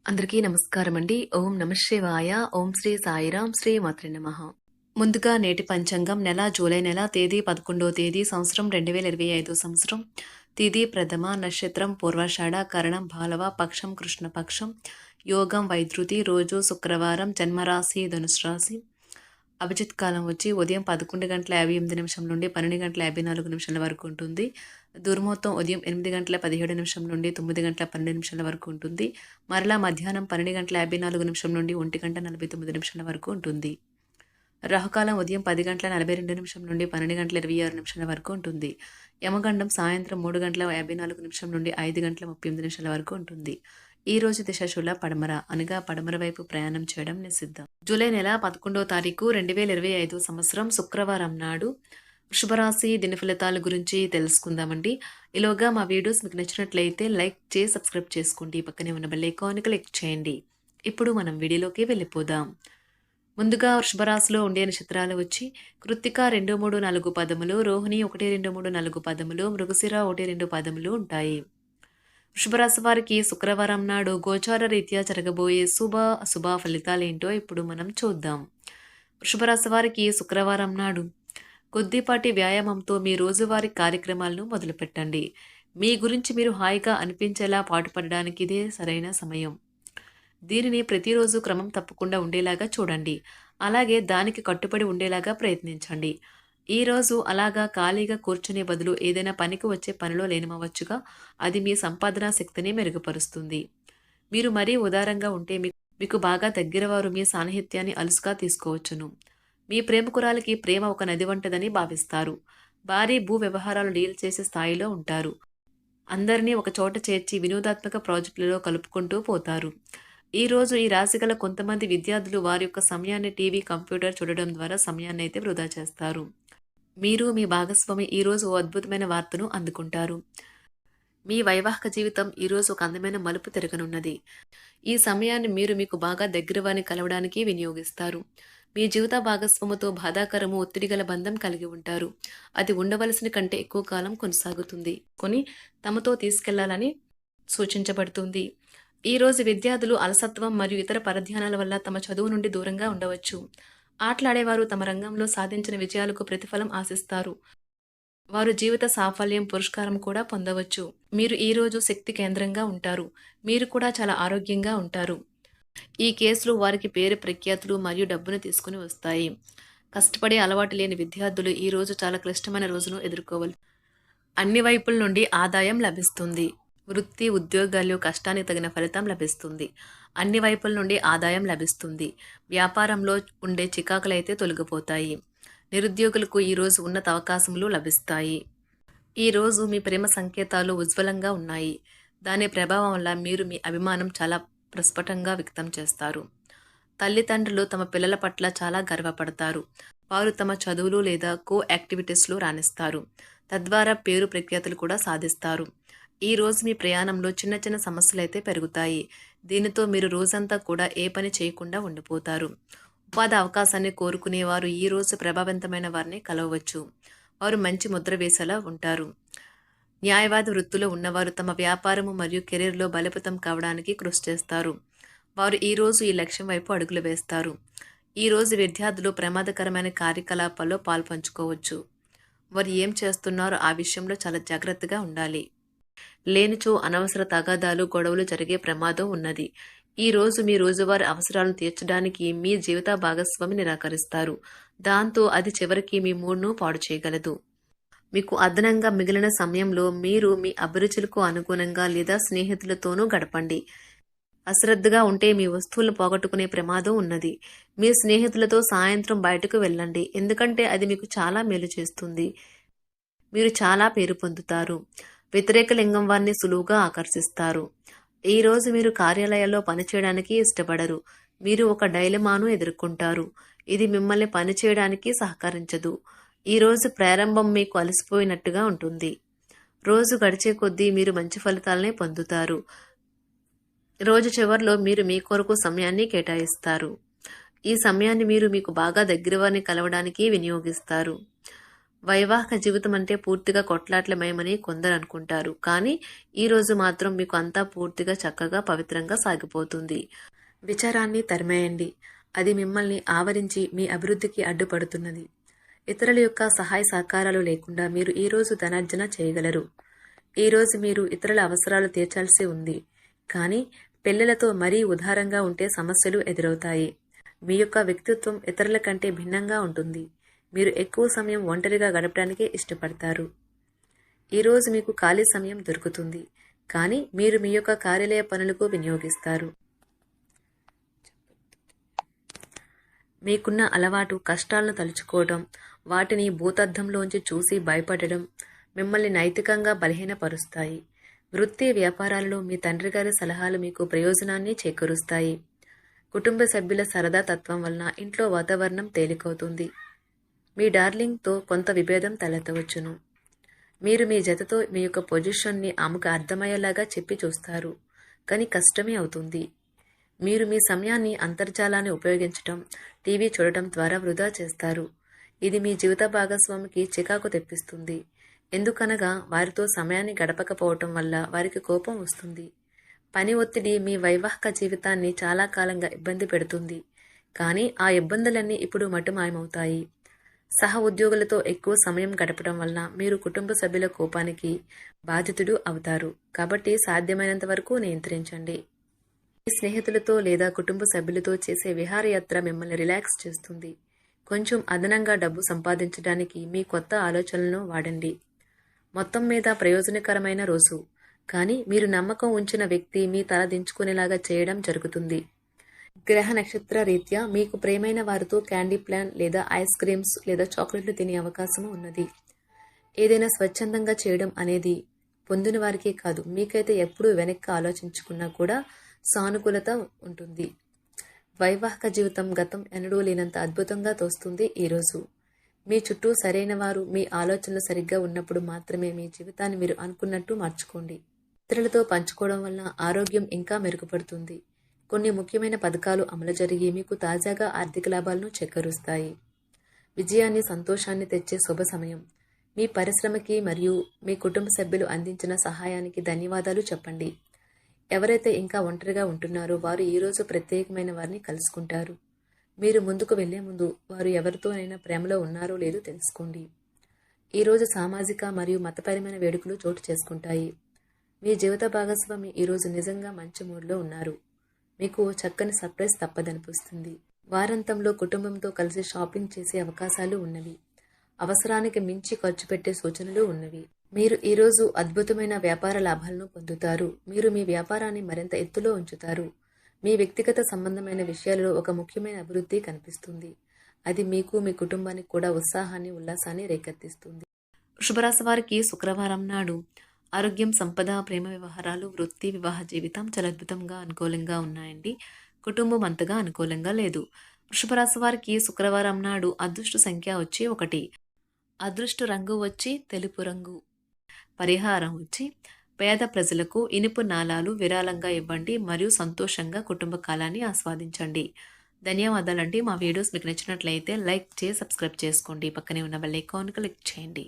అందరికీ నమస్కారం అండి. ఓం నమః శివాయ. ఓం శ్రీ సాయిరాం. శ్రీ మాత్రే నమః. ముందుగా నేటి పంచాంగం జూలై నెల తేదీ 11వ తేదీ సంవత్సరం 2025 సంవత్సరం. తిథి ప్రథమ, నక్షత్రం పూర్వాషాఢ, కరణం బాలవ, పక్షం కృష్ణపక్షం, యోగం వైద్యుతి, రోజు శుక్రవారం, జన్మరాశి ధనుసు రాశి. అభిజిత్ కాలం వచ్చి ఉదయం 11:58 నుండి 12:54 వరకు ఉంటుంది. దుర్ముహూర్తం ఉదయం 8:17 నుండి 9:12 వరకు ఉంటుంది. మరలా మధ్యాహ్నం 12:54 నుండి 1:49 వరకు ఉంటుంది. రాహుకాలం ఉదయం 10:42 నుండి 12:26 వరకు ఉంటుంది. యమగండం సాయంత్రం 3:54 నుండి 5:38 వరకు ఉంటుంది. ఈ రోజు దిశశూల పడమర అనగా పడమర వైపు ప్రయాణం చేయడం నిషిద్ధం. జూలై నెల 11వ తారీఖు 2025 సంవత్సరం శుక్రవారం నాడు వృషభరాశి దిన ఫలితాల గురించి తెలుసుకుందామండి. ఈలోగా మా వీడియోస్ మీకు నచ్చినట్లయితే లైక్ చేసి సబ్స్క్రైబ్ చేసుకోండి. పక్కనే ఉన్న బెల్ ఐకాన్ క్లిక్ చేయండి. ఇప్పుడు మనం వీడియోలోకి వెళ్ళిపోదాం. ముందుగా వృషభరాశిలో ఉండే నక్షత్రాలు వచ్చి కృత్తిక 2, 3, 4 పదములు, రోహిణి 1, 2, 3, 4 పదములు, మృగశిర 1, 2 పదములు ఉంటాయి. వృషభరాశి వారికి శుక్రవారం నాడు గోచార రీత్యా జరగబోయే శుభ అశుభ ఫలితాలేంటో ఇప్పుడు మనం చూద్దాం. వృషభరాశి వారికి శుక్రవారం నాడు కొద్దిపాటి వ్యాయామంతో మీ రోజువారీ కార్యక్రమాలను మొదలుపెట్టండి. మీ గురించి మీరు హాయిగా అనిపించేలా పాటుపడడానికి ఇదే సరైన సమయం. దీనిని ప్రతిరోజు క్రమం తప్పకుండా ఉండేలాగా చూడండి. అలాగే దానికి కట్టుబడి ఉండేలాగా ప్రయత్నించండి. ఈరోజు అలాగా ఖాళీగా కూర్చునే బదులు ఏదైనా పనికి వచ్చే పనిలో లేనమవచ్చుగా. అది మీ సంపాదనా శక్తిని మెరుగుపరుస్తుంది. మీరు మరీ ఉదారంగా ఉంటే మీకు బాగా దగ్గరవారు మీ సాన్నిహిత్యాన్ని అలుసుగా తీసుకోవచ్చును. మీ ప్రేమకురాలికి ప్రేమ ఒక నది వంటిదని భావిస్తారు. భారీ భూ వ్యవహారాలు డీల్ చేసే స్థాయిలో ఉంటారు. అందరినీ ఒక చోట చేర్చి వినోదాత్మక ప్రాజెక్టులలో కలుపుకుంటూ పోతారు. ఈరోజు ఈ రాశిగల కొంతమంది విద్యార్థులు వారి యొక్క సమయాన్ని టీవీ, కంప్యూటర్ చూడడం ద్వారా సమయాన్ని అయితే వృధా చేస్తారు. మీరు మీ భాగస్వామి ఈరోజు ఓ అద్భుతమైన వార్తను అందుకుంటారు. మీ వైవాహిక జీవితం ఈరోజు ఒక అందమైన మలుపు తిరగనున్నది. ఈ సమయాన్ని మీరు మీకు బాగా దగ్గర వారిని కలవడానికి వినియోగిస్తారు. మీ జీవిత భాగస్వామితో బాధాకరము, ఒత్తిడి గల బంధం కలిగి ఉంటారు. అది ఉండవలసిన కంటే ఎక్కువ కాలం కొనసాగుతుంది. తమతో తీసుకెళ్లాలని సూచించబడుతుంది. ఈరోజు విద్యార్థులు అలసత్వం మరియు ఇతర పరధ్యానాల వల్ల తమ చదువు నుండి దూరంగా ఉండవచ్చు. ఆటలాడేవారు తమ రంగంలో సాధించిన విజయాలకు ప్రతిఫలం ఆశిస్తారు. వారు జీవిత సాఫల్యం, పురస్కారం కూడా పొందవచ్చు. మీరు ఈరోజు శక్తి కేంద్రంగా ఉంటారు. మీరు కూడా చాలా ఆరోగ్యంగా ఉంటారు. ఈ కేసులు వారికి పేరు, ప్రఖ్యాతులు మరియు డబ్బును తీసుకుని వస్తాయి. కష్టపడే అలవాటు లేని విద్యార్థులు ఈరోజు చాలా క్లిష్టమైన రోజును ఎదుర్కోవాలి. అన్ని వైపుల నుండి ఆదాయం లభిస్తుంది. వృత్తి, ఉద్యోగాల్లో కష్టానికి తగిన ఫలితం లభిస్తుంది. అన్ని వైపుల నుండి ఆదాయం లభిస్తుంది. వ్యాపారంలో ఉండే చికాకులైతే తొలగిపోతాయి. నిరుద్యోగులకు ఈరోజు ఉన్నత అవకాశములు లభిస్తాయి. ఈరోజు మీ ప్రేమ సంకేతాలు ఉజ్వలంగా ఉన్నాయి. దాని ప్రభావం వల్ల మీరు మీ అభిమానం చాలా ప్రస్ఫుటంగా వ్యక్తం చేస్తారు. తల్లిదండ్రులు తమ పిల్లల పట్ల చాలా గర్వపడతారు. వారు తమ చదువులు లేదా కో యాక్టివిటీస్లో రాణిస్తారు. తద్వారా పేరు, ప్రఖ్యాతులు కూడా సాధిస్తారు. ఈ రోజు మీ ప్రయాణంలో చిన్న చిన్న సమస్యలైతే పెరుగుతాయి. దీనితో మీరు రోజంతా కూడా ఏ పని చేయకుండా ఉండిపోతారు. ఉపాధి అవకాశాన్ని కోరుకునేవారు ఈ రోజు ప్రభావవంతమైన వారిని కలవవచ్చు. వారు మంచి ముద్ర వేసేలా ఉంటారు. న్యాయవాది వృత్తిలో ఉన్నవారు తమ వ్యాపారము మరియు కెరీర్లో బలోపేతం కావడానికి కృషి చేస్తారు. వారు ఈరోజు ఈ లక్ష్యం వైపు అడుగులు వేస్తారు. ఈరోజు విద్యార్థులు ప్రమాదకరమైన కార్యకలాపాల్లో పాల్పంచుకోవచ్చు. వారు ఏం చేస్తున్నారో ఆ విషయంలో చాలా జాగ్రత్తగా ఉండాలి. లేనిచో అనవసర తగాదాలు, గొడవలు జరిగే ప్రమాదం ఉన్నది. ఈ రోజు మీ రోజువారీ అవసరాలను తీర్చడానికి మీ జీవిత భాగస్వామి నిరాకరిస్తారు. దాంతో అది చివరికి మీ మూడ్ను పాడు చేయగలదు. మీకు అదనంగా మిగిలిన సమయంలో మీరు మీ అభిరుచులకు అనుగుణంగా లేదా స్నేహితులతోనూ గడపండి. అశ్రద్ధగా ఉంటే మీ వస్తువులను పోగొట్టుకునే ప్రమాదం ఉన్నది. మీ స్నేహితులతో సాయంత్రం బయటకు వెళ్ళండి. ఎందుకంటే అది మీకు చాలా మేలు చేస్తుంది. మీరు చాలా పేరు పొందుతారు. వ్యతిరేక లింగం వారిని సులువుగా ఆకర్షిస్తారు. ఈ రోజు మీరు కార్యాలయాల్లో పనిచేయడానికి ఇష్టపడరు. మీరు ఒక డైలమాను ఎదుర్కొంటారు. ఇది మిమ్మల్ని పనిచేయడానికి సహకరించదు. ఈ రోజు ప్రారంభం మీకు అలసిపోయినట్టుగా ఉంటుంది. రోజు గడిచే కొద్దీ మీరు మంచి ఫలితాలనే పొందుతారు. రోజు చివరిలో మీరు మీ కొరకు సమయాన్ని కేటాయిస్తారు. ఈ సమయాన్ని మీరు మీకు బాగా దగ్గర వారిని కలవడానికి వినియోగిస్తారు. వైవాహిక జీవితం అంటే పూర్తిగా కొట్లాట్లమయమని కొందరు అనుకుంటారు. కానీ ఈ రోజు మాత్రం మీకు అంతా పూర్తిగా చక్కగా పవిత్రంగా సాగిపోతుంది. విచారాన్ని తరిమేయండి. అది మిమ్మల్ని ఆవరించి మీ అభివృద్ధికి అడ్డుపడుతున్నది. ఇతరుల యొక్క సహాయ సహకారాలు లేకుండా మీరు ఈ రోజు ధనార్జన చేయగలరు. ఈ రోజు మీరు ఇతరుల అవసరాలు తీర్చాల్సి ఉంది. కానీ పిల్లలతో మరీ ఉదారంగా ఉంటే సమస్యలు ఎదురవుతాయి. మీ యొక్క వ్యక్తిత్వం ఇతరుల కంటే భిన్నంగా ఉంటుంది. మీరు ఎక్కువ సమయం ఒంటరిగా గడపడానికి ఇష్టపడతారు. ఈరోజు మీకు ఖాళీ సమయం దొరుకుతుంది. కానీ మీరు మీ యొక్క కార్యాలయ పనులకు వినియోగిస్తారు. మీకున్న అలవాటు కష్టాలను తలుచుకోవడం, వాటిని భూతద్దంలోంచి చూసి భయపడడం మిమ్మల్ని నైతికంగా బలహీనపరుస్తాయి. వృత్తి వ్యాపారాలలో మీ తండ్రి గారి సలహాలు మీకు ప్రయోజనాన్ని చేకూరుస్తాయి. కుటుంబ సభ్యుల సరదా తత్వం వలన ఇంట్లో వాతావరణం తేలికవుతుంది. మీ డార్లింగ్తో కొంత విభేదం తలెత్తవచ్చును. మీరు మీ జతతో మీ యొక్క పొజిషన్ని ఆమెకు అర్థమయ్యేలాగా చెప్పి చూస్తారు, కానీ కష్టమే అవుతుంది. మీరు మీ సమయాన్ని అంతర్జాలాన్ని ఉపయోగించటం, టీవీ చూడటం ద్వారా వృధా చేస్తారు. ఇది మీ జీవిత భాగస్వామికి చికాకు తెప్పిస్తుంది. ఎందుకనగా వారితో సమయాన్ని గడపకపోవటం వల్ల వారికి కోపం వస్తుంది. పని ఒత్తిడి మీ వైవాహిక జీవితాన్ని చాలా కాలంగా ఇబ్బంది పెడుతుంది. కానీ ఆ ఇబ్బందులన్నీ ఇప్పుడు మటుమాయమవుతాయి. సహ ఉద్యోగులతో ఎక్కువ సమయం గడపడం వలన మీరు కుటుంబ సభ్యుల కోపానికి బాధితుడు అవుతారు. కాబట్టి సాధ్యమైనంత వరకు నియంత్రించండి. మీ స్నేహితులతో లేదా కుటుంబ సభ్యులతో చేసే విహారయాత్ర మిమ్మల్ని రిలాక్స్ చేస్తుంది. కొంచెం అదనంగా డబ్బు సంపాదించడానికి మీ కొత్త ఆలోచనలను వాడండి. మొత్తం మీద ప్రయోజనకరమైన రోజు. కానీ మీరు నమ్మకం ఉంచిన వ్యక్తి మీ తల దించుకునేలాగా చేయడం జరుగుతుంది. గ్రహ నక్షత్ర రీత్యా మీకు ప్రేమైన వారితో క్యాండీ ప్లాన్ లేదా ఐస్ క్రీమ్స్ లేదా చాక్లెట్లు తినే అవకాశం ఉన్నది. ఏదైనా స్వచ్ఛందంగా చేయడం అనేది పొందిన వారికే కాదు, మీకైతే ఎప్పుడూ వెనక్కి ఆలోచించుకున్నా కూడా సానుకూలత ఉంటుంది. వైవాహిక జీవితం గతం ఎన్నడూ లేనంత అద్భుతంగా తోస్తుంది. ఈరోజు మీ చుట్టూ సరైన వారు, మీ ఆలోచనలు సరిగ్గా ఉన్నప్పుడు మాత్రమే మీ జీవితాన్ని మీరు అనుకున్నట్టు మార్చుకోండి. ఇతరులతో పంచుకోవడం వల్ల ఆరోగ్యం ఇంకా మెరుగుపడుతుంది. కొన్ని ముఖ్యమైన పథకాలు అమలు జరిగి మీకు తాజాగా ఆర్థిక లాభాలను చేకూరుస్తాయి. విజయాన్ని, సంతోషాన్ని తెచ్చే శుభ సమయం. మీ పరిశ్రమకి మరియు మీ కుటుంబ సభ్యులు అందించిన సహాయానికి ధన్యవాదాలు చెప్పండి. ఎవరైతే ఇంకా ఒంటరిగా ఉంటున్నారో వారు ఈరోజు ప్రత్యేకమైన వారిని కలుసుకుంటారు. మీరు ముందుకు వెళ్లే ముందు వారు ఎవరితోనైనా ప్రేమలో ఉన్నారో లేదో తెలుసుకోండి. ఈరోజు సామాజిక మరియు మతపరమైన వేడుకలు చోటు చేసుకుంటాయి. మీ జీవిత భాగస్వామి ఈరోజు నిజంగా మంచి మూడ్లో ఉన్నారు. మీకు చక్కని సర్ప్రైజ్ తప్పదనిపిస్తుంది. వారాంతంలో కుటుంబంతో కలిసి షాపింగ్ చేసే అవకాశాలు ఉన్నవి. అవసరానికి మించి ఖర్చు పెట్టే సూచనలు ఉన్నవి. మీరు ఈరోజు అద్భుతమైన వ్యాపార లాభాలను పొందుతారు. మీరు మీ వ్యాపారాన్ని మరింత ఎత్తులో ఉంచుతారు. మీ వ్యక్తిగత సంబంధమైన విషయాలలో ఒక ముఖ్యమైన అభివృద్ధి కనిపిస్తుంది. అది మీకు, మీ కుటుంబానికి కూడా ఉత్సాహాన్ని, ఉల్లాసాన్ని రేకెత్తిస్తుంది. వృషభరాశి వారికి శుక్రవారం నాడు ఆరోగ్యం, సంపద, ప్రేమ వ్యవహారాలు, వృత్తి, వివాహ జీవితం చాలా అద్భుతంగా అనుకూలంగా ఉన్నాయండి. కుటుంబం అంతగా అనుకూలంగా లేదు. వృషభరాశి వారికి శుక్రవారం నాడు అదృష్ట సంఖ్య వచ్చి 1, అదృష్ట రంగు వచ్చి తెలుపు రంగు. పరిహారం వచ్చి పేద ప్రజలకు ఇనుప నాళాలు విరాళంగా ఇవ్వండి మరియు సంతోషంగా కుటుంబ కాలాన్ని ఆస్వాదించండి. ధన్యవాదాలండి. మా వీడియోస్ మీకు నచ్చినట్లయితే లైక్ చేసి సబ్స్క్రైబ్ చేసుకోండి. పక్కనే ఉన్న బెల్ ఐకాన్ క్లిక్ చేయండి.